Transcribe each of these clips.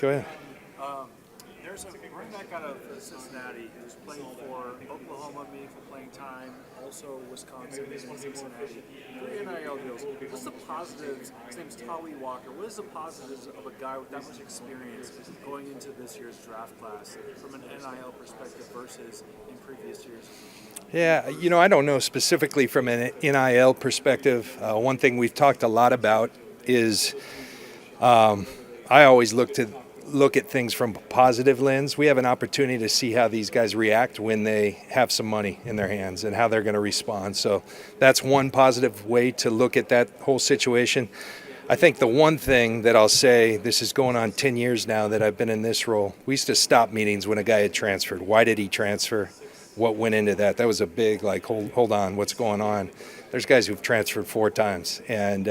Go ahead. There's a running back out of Cincinnati who's playing for Oklahoma, meaningful playing time, also Wisconsin and Cincinnati. 3 NIL deals. What's the positives? His name's Tawi Walker. What is the positives of a guy with that much experience going into this year's draft class from an NIL perspective versus in previous years? Yeah, I don't know specifically from an NIL perspective. One thing we've talked a lot about is I always look at things from a positive lens. We have an opportunity to see how these guys react when they have some money in their hands and how they're going to respond. So that's one positive way to look at that whole situation. I think the one thing that I'll say, this is going on 10 years now that I've been in this role, we used to stop meetings when a guy had transferred. Why did he transfer? What went into that? That was a big, hold on, what's going on? There's guys who've transferred 4 times. And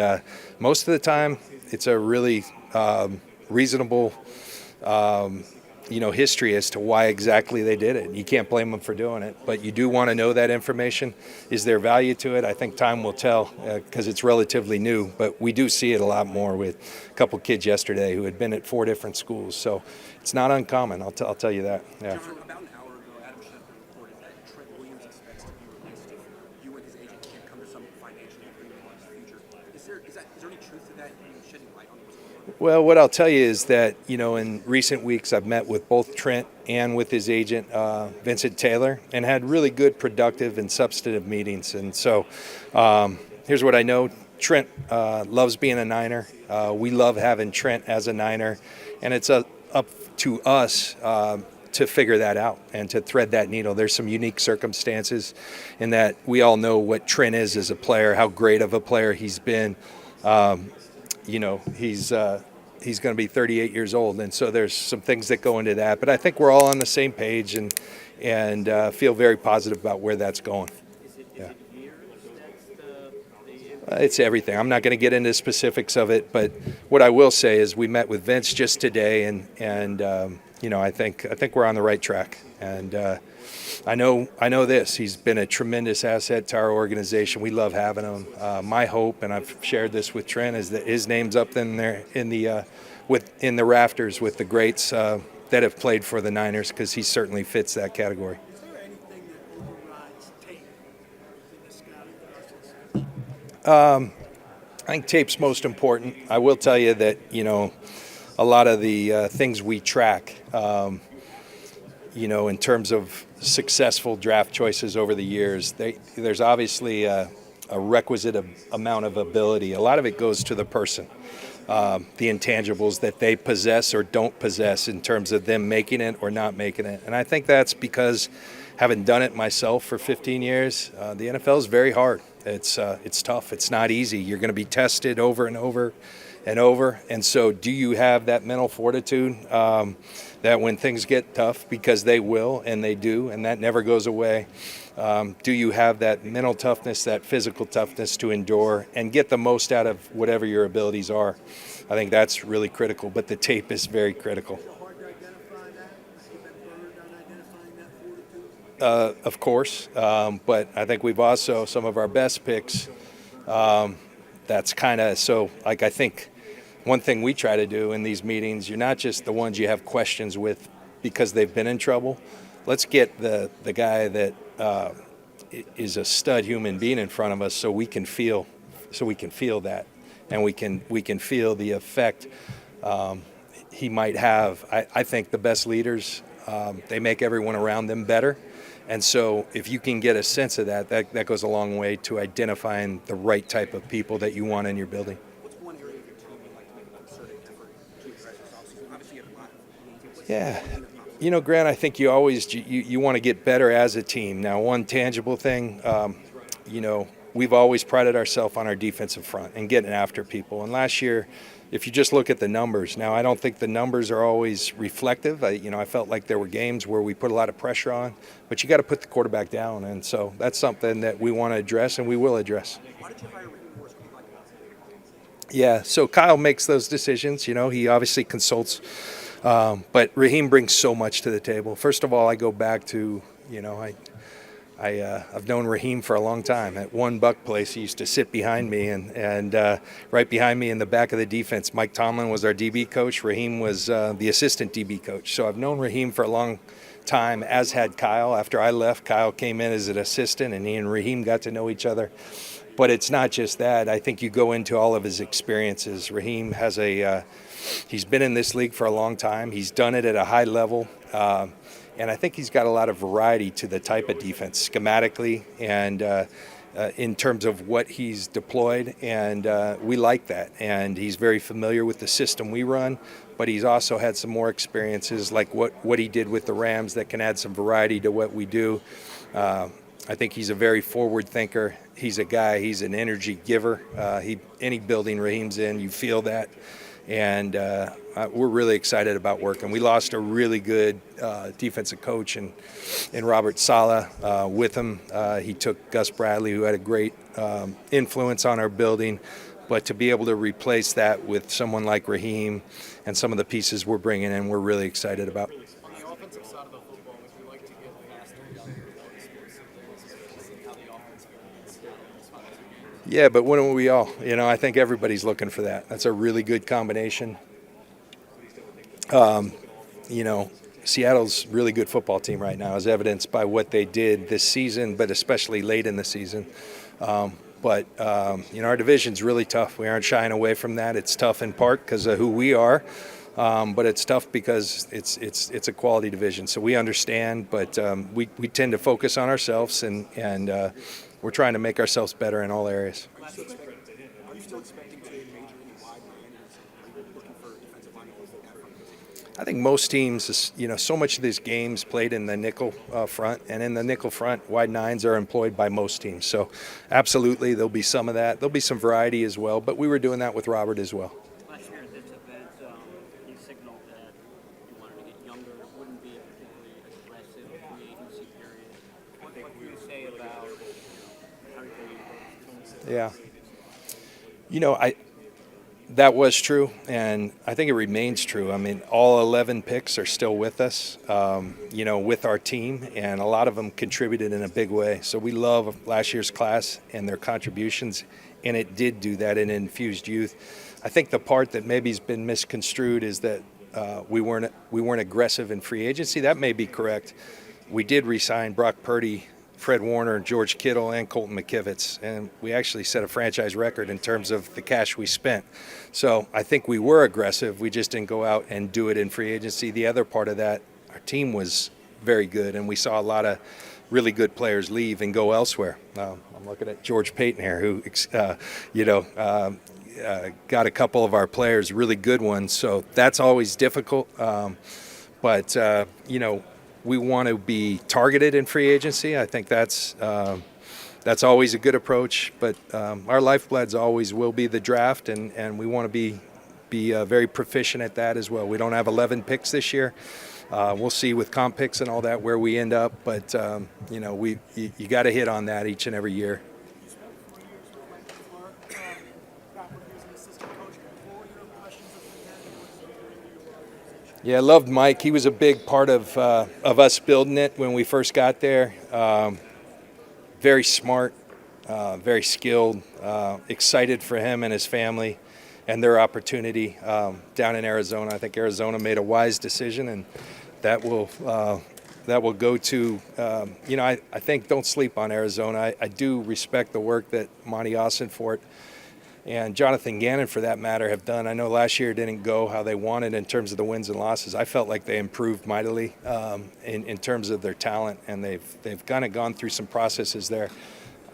most of the time, it's a really reasonable history as to why exactly they did it. You can't blame them for doing it, but you do want to know that information. Is there value to it? I think time will tell because it's relatively new, but we do see it a lot more with a couple kids yesterday who had been at 4 different schools. So it's not uncommon, I'll tell you that. Yeah. About an hour ago, Adam Schefter reported that Trent Williams expects to be released if you and his agent can't come to some financial agreement on his future. Is there any truth to that? Can you shed any light on what's going on? Well, what I'll tell you is that, in recent weeks I've met with both Trent and with his agent, Vincent Taylor, and had really good, productive, and substantive meetings. And so here's what I know. Trent loves being a Niner. We love having Trent as a Niner. And it's up to us to figure that out and to thread that needle. There's some unique circumstances in that we all know what Trent is as a player, how great of a player he's been. He's going to be 38 years old, and so there's some things that go into that. But I think we're all on the same page and feel very positive about where that's going. Yeah. It's everything. I'm not going to get into specifics of it, but what I will say is we met with Vince just today, and I think we're on the right track. And I know this. He's been a tremendous asset to our organization. We love having him. My hope, and I've shared this with Trent, is that his name's up in there in the rafters with the greats that have played for the Niners, because he certainly fits that category. Is there anything that overrides tape in the scouting process? I think tape's most important. I will tell you that a lot of the things we track, in terms of successful draft choices over the years, there's obviously a requisite amount of ability. A lot of it goes to the person, the intangibles that they possess or don't possess in terms of them making it or not making it. And I think that's because, having done it myself for 15 years, the NFL is very hard. It's tough. It's not easy. You're going to be tested over and over and over. And so do you have that mental fortitude that when things get tough, because they will and they do, and that never goes away, do you have that mental toughness, that physical toughness to endure and get the most out of whatever your abilities are? I think that's really critical, but the tape is very critical. Is it hard to identify that? Have you been burned on identifying that fortitude? Of course, but I think we've also, some of our best picks, that's kind of, so I think one thing we try to do in these meetings, you're not just the ones you have questions with because they've been in trouble. Let's get the guy that is a stud human being in front of us, so we can feel that, and we can feel the effect he might have. I think the best leaders, they make everyone around them better. And so if you can get a sense of that goes a long way to identifying the right type of people that you want in your building. What's one area of your team you'd like to make a concerted effort to address this offseason? Obviously, you have a lot. Yeah. Grant, I think you always you want to get better as a team. Now, one tangible thing, we've always prided ourselves on our defensive front and getting after people. And last year, if you just look at the numbers, now I don't think the numbers are always reflective. I felt like there were games where we put a lot of pressure on, but you got to put the quarterback down. And so that's something that we want to address and we will address. Why did you hire Raheem Morris? What do you like about him? Yeah, so Kyle makes those decisions. He obviously consults, but Raheem brings so much to the table. First of all, I go back to, I've known Raheem for a long time. At one Buck place, he used to sit behind me, and right behind me in the back of the defense, Mike Tomlin was our DB coach. Raheem was the assistant DB coach. So I've known Raheem for a long time, as had Kyle. After I left, Kyle came in as an assistant, and he and Raheem got to know each other. But it's not just that. I think you go into all of his experiences. Raheem has he's been in this league for a long time. He's done it at a high level. And I think he's got a lot of variety to the type of defense, schematically and in terms of what he's deployed. And we like that. And he's very familiar with the system we run, but he's also had some more experiences like what he did with the Rams that can add some variety to what we do. I think he's a very forward thinker. He's a guy, he's an energy giver. Any building Raheem's in, you feel that. And we're really excited about working. We lost a really good defensive coach in Robert Saleh with him. He took Gus Bradley, who had a great influence on our building. But to be able to replace that with someone like Raheem and some of the pieces we're bringing in, we're really excited about. On the offensive side of the football, if we like to get faster, younger, more explosive things, especially how the offense goes. Yeah, but wouldn't we all? I think everybody's looking for that. That's a really good combination. Seattle's a really good football team right now, as evidenced by what they did this season, but especially late in the season. But our division's really tough. We aren't shying away from that. It's tough in part because of who we are, but it's tough because it's a quality division. So we understand, but we tend to focus on ourselves, and we're trying to make ourselves better in all areas. Are you still expecting to major any wide linebackers? Are you looking for defensive linemen like that from the team? I think most teams, so much of these games played in the nickel front, and in the nickel front, wide nines are employed by most teams. So absolutely, there'll be some of that. There'll be some variety as well, but we were doing that with Robert as well. Last year at this event, you signaled that you wanted to get younger. It wouldn't be a particularly aggressive free agency period. What can you say about how you Yeah. That was true, and I think it remains true. I mean, all 11 picks are still with us, with our team, and a lot of them contributed in a big way. So we love last year's class and their contributions, and it did do that in infused youth. I think the part that maybe has been misconstrued is that we weren't aggressive in free agency. That may be correct. We did re-sign Brock Purdy, Fred Warner, George Kittle, and Colton McKivitz. And we actually set a franchise record in terms of the cash we spent. So I think we were aggressive. We just didn't go out and do it in free agency. The other part of that, our team was very good, and we saw a lot of really good players leave and go elsewhere. I'm looking at George Payton here, who, got a couple of our players, really good ones. So that's always difficult. But we want to be targeted in free agency. I think that's always a good approach. But our lifeblood always will be the draft, and we want to be very proficient at that as well. We don't have 11 picks this year. We'll see with comp picks and all that where we end up. But you got to hit on that each and every year. You spent 4 years with Mike LaFleur, back when he was an assistant coach. What were your impressions of him when he came into your organization? Yeah, I loved Mike. He was a big part of us building it when we first got there. Very smart, very skilled, excited for him and his family and their opportunity down in Arizona. I think Arizona made a wise decision, and that will go to, I think don't sleep on Arizona. I do respect the work that Monty Ossenfort and Jonathan Gannon, for that matter, have done. I know last year didn't go how they wanted in terms of the wins and losses. I felt like they improved mightily in terms of their talent, and they've kind of gone through some processes there.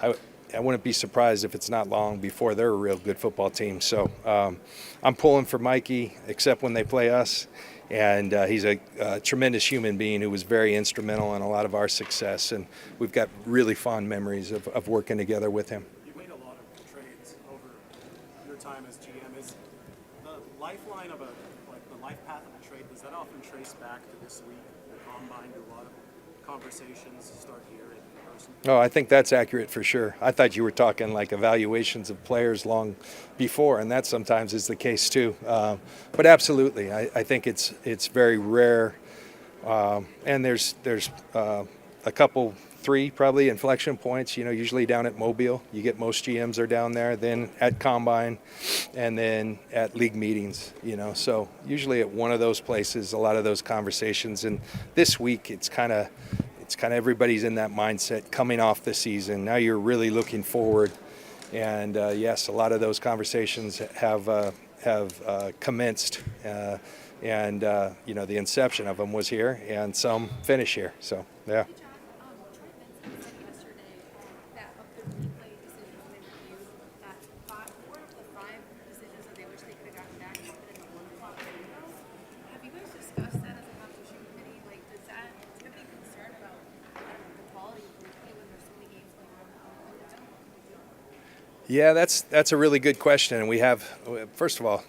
I wouldn't be surprised if it's not long before they're a real good football team. So I'm pulling for Mikey, except when they play us. And he's a tremendous human being who was very instrumental in a lot of our success. And we've got really fond memories of working together with him. You made a lot of trades over your time as GM. Is the lifeline of the life path of a trade, does that often trace back to this week, the combine, to a lot of conversations start here in person? Oh, I think that's accurate for sure. I thought you were talking like evaluations of players long before, and that sometimes is the case too. But absolutely, I think it's very rare, and there's a couple three probably inflection points. Usually down at Mobile, you get most GMs are down there, then at Combine, and then at league meetings. So usually at one of those places, a lot of those conversations. And this week, it's kind of everybody's in that mindset coming off the season. Now you're really looking forward, and yes, a lot of those conversations have commenced. And the inception of them was here, and some finish here. So yeah. Hey, John, Troy Vincent said yesterday that of the replay decisions they reviewed, that four of the five decisions that they wish they could have gotten back happened in the 1 o'clock window. Have you guys discussed that as a competition committee? Like, do you have any concern about the quality of replay when there's so many games going on in the window? Yeah, that's a really good question, and we have, first of all,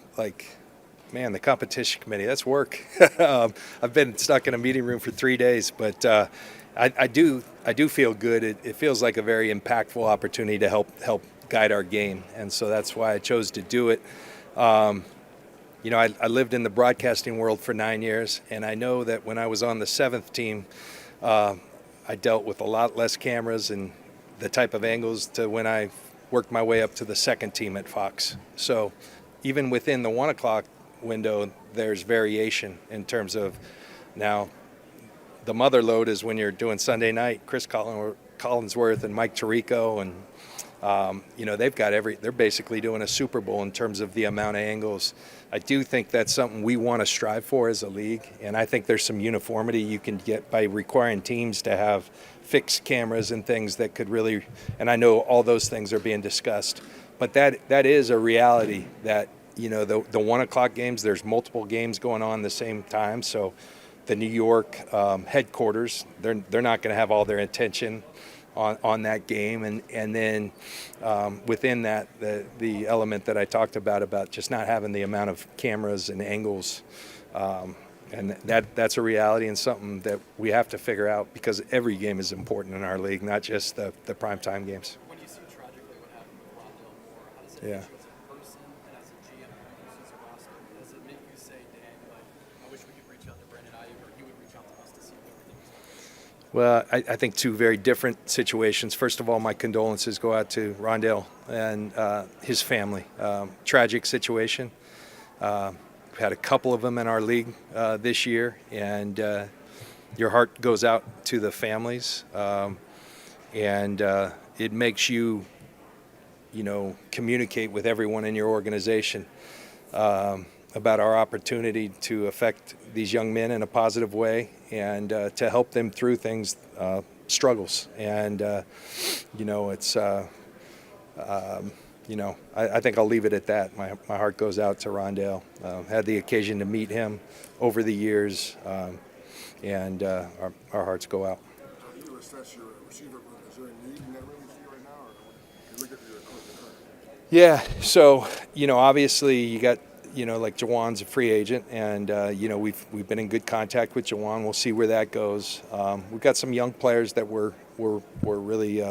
man, the competition committee, that's work. I've been stuck in a meeting room for 3 days, but I do feel good. It feels like a very impactful opportunity to help guide our game, and so that's why I chose to do it. I lived in the broadcasting world for 9 years, and I know that when I was on the 7th team, I dealt with a lot less cameras and the type of angles to when I worked my way up to the 2nd team at Fox. So even within the 1 o'clock window, there's variation in terms of now the mother load is when you're doing Sunday night, Chris Collinsworth and Mike Tirico, and they're basically doing a Super Bowl in terms of the amount of angles. I do think that's something we want to strive for as a league, and I think there's some uniformity you can get by requiring teams to have fixed cameras and things that could really, and I know all those things are being discussed, but that is a reality that the 1 o'clock games, there's multiple games going on at the same time. So the New York headquarters, they're not going to have all their attention on that game. And then within that, the element that I talked about just not having the amount of cameras and angles. And that's a reality and something that we have to figure out because every game is important in our league, not just the primetime games. When you see tragically what happened with Rondell Moore, how does it make you as a person and as a GM as a roster? Does it make you say, dang, I wish we could reach out to Brandon Ayuk or he would reach out to us to see if everything was okay? Well, I think two very different situations. First of all, my condolences go out to Rondell and his family. Tragic situation. We've had a couple of them in our league this year, and your heart goes out to the families. And it makes you, communicate with everyone in your organization about our opportunity to affect these young men in a positive way and to help them through things, struggles. And, it's, I think I'll leave it at that. My heart goes out to Rondell. Had the occasion to meet him over the years, and our hearts go out. How do you assess your receiver room? Is there a need in that room you see right now, or you look at your current? Yeah, so obviously you got like Jawan's a free agent, and we've been in good contact with Jawan. We'll see where that goes. We've got some young players that we're really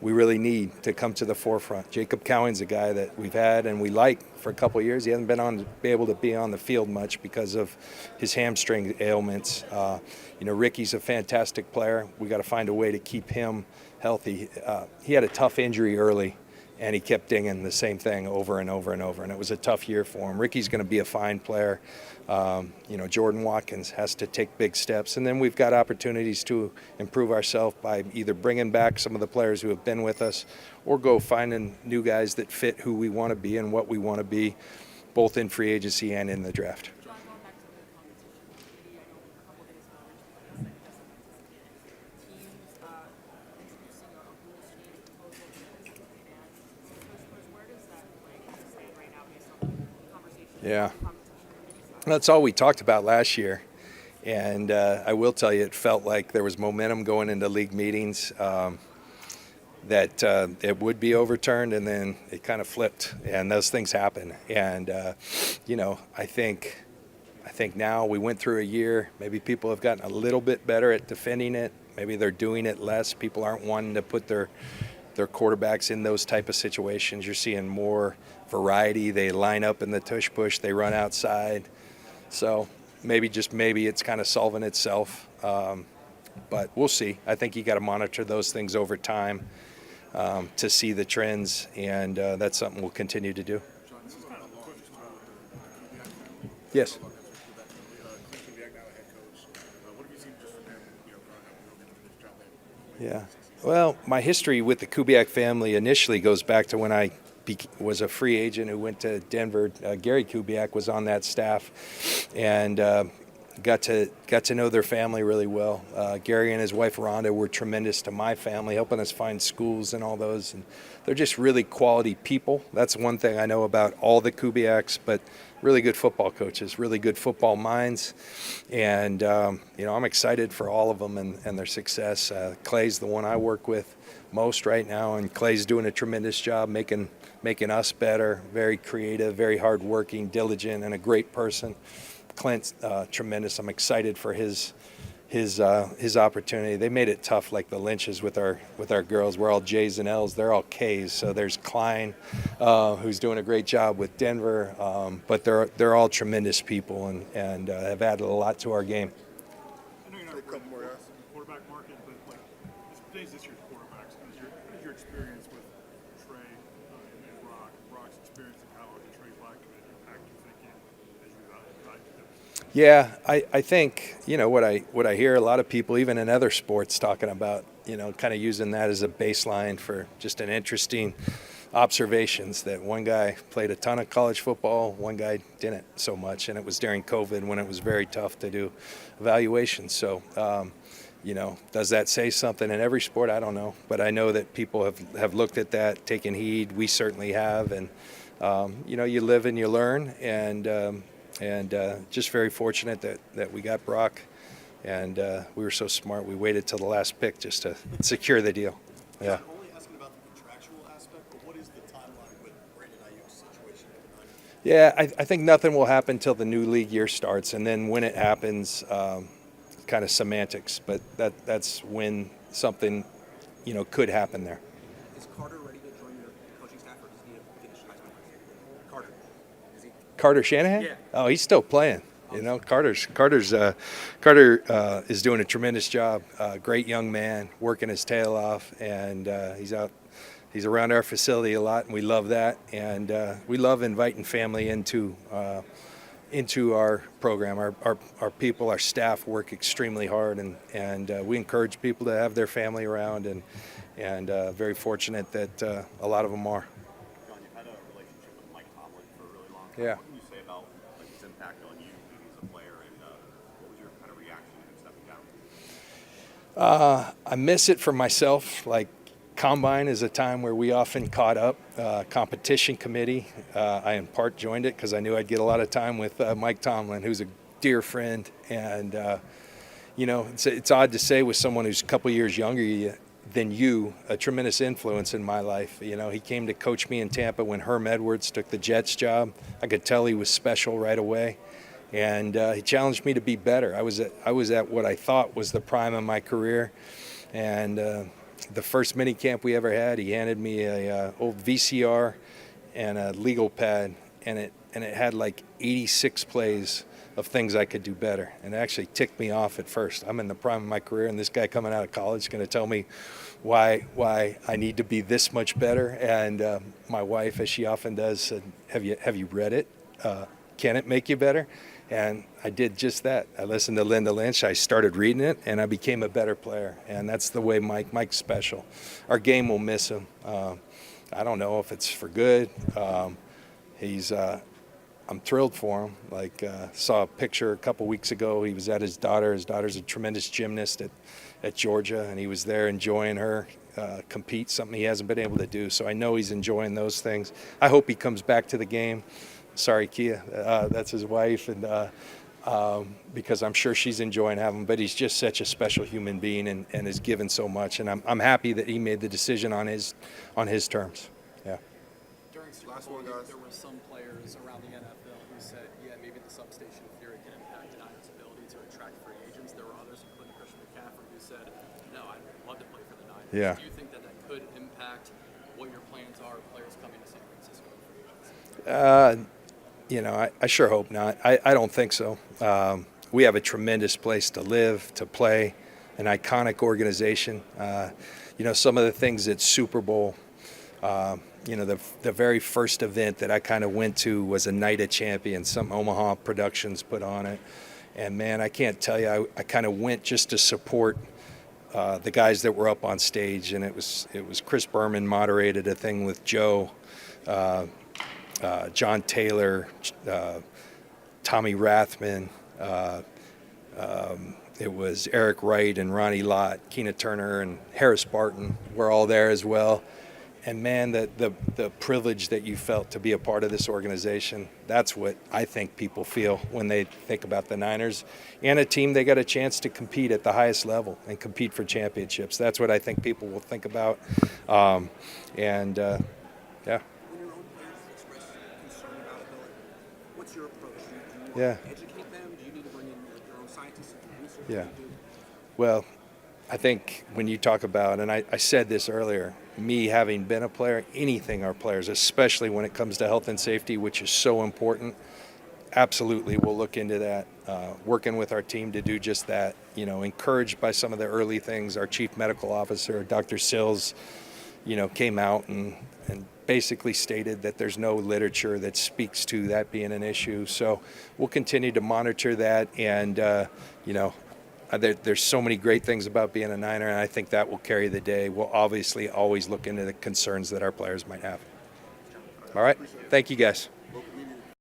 we really need to come to the forefront. Jacob Cowing's a guy that we've had and we like for a couple of years. He hasn't been able to be on the field much because of his hamstring ailments. Ricky's a fantastic player. We got to find a way to keep him healthy. He had a tough injury early, and he kept dinging the same thing over and over and over, and it was a tough year for him. Ricky's going to be a fine player. Jordan Watkins has to take big steps, and then we've got opportunities to improve ourselves by either bringing back some of the players who have been with us or go finding new guys that fit who we want to be and what we want to be, both in free agency and in the draft. John, going back to the competition committee, I know a couple days ago, Rich put this teams introducing a rules change proposal to the Cincinnati ads. So where does that stand right now based on the conversation? Yeah. The competition committee side? That's all we talked about last year, and I will tell you, it felt like there was momentum going into league meetings that it would be overturned, and then it kind of flipped, and those things happen. And I think now we went through a year. Maybe people have gotten a little bit better at defending it. Maybe they're doing it less. People aren't wanting to put their quarterbacks in those type of situations. You're seeing more variety. They line up in the tush push. They run outside. So maybe it's kind of solving itself. But we'll see. I think you got to monitor those things over time to see the trends, and that's something we'll continue to do. John, this is kind of a long question with the Kubiak family. Yes. Clint Kubiak, now a head coach. What have you seen just from him, growing up and really doing this job that Yeah. Well, my history with the Kubiak family initially goes back to when I was a free agent who went to Denver. Gary Kubiak was on that staff, and got to know their family really well. Gary and his wife Rhonda were tremendous to my family, helping us find schools and all those. And they're just really quality people. That's one thing I know about all the Kubiaks, but really good football coaches, really good football minds. And, I'm excited for all of them and their success. Clay's the one I work with most right now, and Clay's doing a tremendous job making us better, very creative, very hardworking, diligent, and a great person. Clint's tremendous. I'm excited for his opportunity. They made it tough, like the Lynches with our girls. We're all J's and L's. They're all K's. So there's Klein, who's doing a great job with Denver. But they're all tremendous people and have added a lot to our game. I know you're not a couple more guys. quarterback market, but today's this year's quarterbacks. What is your experience with Trey and Brock's experience in college, and Trey Black impact you thinking as you evaluate them? Yeah, I think what I hear a lot of people, even in other sports, talking about kind of using that as a baseline for just an interesting observations that one guy played a ton of college football, one guy didn't so much, and it was during COVID when it was very tough to do evaluations. So, does that say something in every sport? I don't know, but I know that people have looked at that, taken heed. We certainly have, and you live and you learn, and just very fortunate that we got Brock, and we were so smart. We waited till the last pick just to secure the deal. Yeah. I'm only asking about the contractual aspect, but what is the timeline with Brandon Ayuk's situation at the Niners? Yeah, I think nothing will happen till the new league year starts, and then when it happens, kind of semantics. But that's when something, could happen there. Is Carter ready to join your coaching staff, or does he need to finish high school? Carter, is he? Carter Shanahan? Yeah. Oh, he's still playing. Carter is doing a tremendous job. Great young man, working his tail off, and he's around our facility a lot, and we love that. And we love inviting family into our program. Our people, our staff work extremely hard, and we encourage people to have their family around, and very fortunate that a lot of them are. John, you've had a relationship with Mike Tomlin for a really long time. Yeah. What can you say about his impact on you as a player, and what was your kind of reaction to him stepping down? I miss it for myself. Like, Combine is a time where we often caught up. Competition committee, I in part joined it because I knew I'd get a lot of time with Mike Tomlin, who's a dear friend. And, it's odd to say with someone who's a couple years younger than you, a tremendous influence in my life. He came to coach me in Tampa when Herm Edwards took the Jets job. I could tell he was special right away. And he challenged me to be better. I was at what I thought was the prime of my career. And the first mini camp we ever had, he handed me a old VCR and a legal pad, and it had like 86 plays of things I could do better. And it actually ticked me off at first. I'm in the prime of my career, and this guy coming out of college is going to tell me why I need to be this much better. And my wife, as she often does, said, "Have you read it? Can it make you better?" And I did just that. I listened to Lynch. I started reading it, and I became a better player. And that's the way Mike's special. Our game will miss him. I don't know if it's for good. I'm thrilled for him. Saw a picture a couple weeks ago. He was at his daughter. His daughter's a tremendous gymnast at Georgia, and he was there enjoying her compete, something he hasn't been able to do. So I know he's enjoying those things. I hope he comes back to the game. Sorry, Kia, that's his wife, and because I'm sure she's enjoying having him. But he's just such a special human being, and has given so much. And I'm happy that he made the decision on his terms. Yeah. During Super Last Bowl, one, guys. there were some players around the NFL who said, yeah, maybe the substation theory can impact Niners' ability to attract free agents. There were others, including Christian McCaffrey, who said, no, I'd love to play for the Niners. Yeah. Do you think that could impact what your plans are, players coming to San Francisco for free agency? I sure hope not. I don't think so. We have a tremendous place to live, to play. an iconic organization. Some of the things at Super Bowl, the very first event that I kind of went to was a Night of Champions, some Omaha Productions put on it. And man, I can't tell you, I kind of went just to support the guys that were up on stage, and it was Chris Berman moderated a thing with Joe, John Taylor, Tommy Rathman. It was Eric Wright and Ronnie Lott, Keena Turner and Harris Barton were all there as well. And man, the privilege that you felt to be a part of this organization, that's what I think people feel when they think about the Niners. And a team they got a chance to compete at the highest level and compete for championships. That's what I think people will think about. Yeah. When your own players express concern about it, though, what's your approach? Do you want to educate them? Do you need to bring in your own scientists and do research? Yeah. What do you do? Well, I think when you talk about, and I said this earlier, me having been a player, anything our players, especially when it comes to health and safety, which is so important, absolutely we'll look into that, working with our team to do just that. Encouraged by some of the early things, our chief medical officer, Dr. Sills, came out and basically stated that there's no literature that speaks to that being an issue. So we'll continue to monitor that, and there's so many great things about being a Niner, and I think that will carry the day. We'll obviously always look into the concerns that our players might have. All right. Thank you, guys.